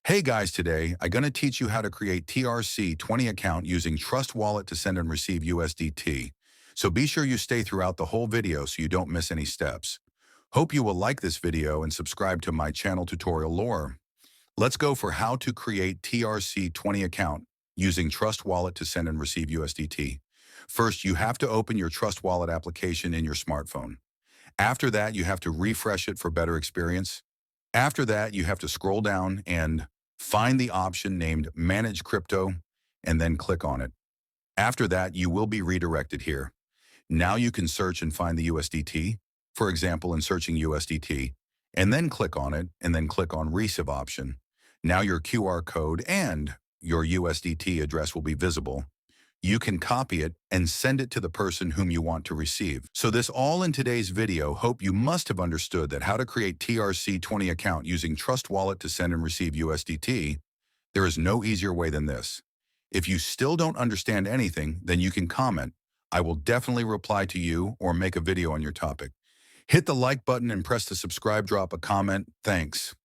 Hey guys, today I'm going to teach you how to create TRC 20 account using Trust Wallet to send and receive USDT. So be sure you stay throughout the whole video so you don't miss any steps. Hope you will like this video and subscribe to my channel tutorial lore. Let's go for how to create TRC 20 account using Trust Wallet to send and receive USDT. First, you have to open your Trust Wallet application in your smartphone. After that, you have to refresh it for better experience. After that, you have to scroll down and find the option named Manage Crypto and then click on it. After that, you will be redirected here. Now you can search and find the USDT, for example, in searching USDT, and then click on it and then click on Receive option. Now your QR code and your USDT address will be visible. You can copy it and send it to the person whom you want to receive. So this all in today's video. Hope you must have understood that how to create TRC 20 account using Trust Wallet to send and receive USDT. There is no easier way than this. If you still don't understand anything, then you can comment. I will definitely reply to you or make a video on your topic. Hit the like button and press the subscribe, drop a comment. Thanks.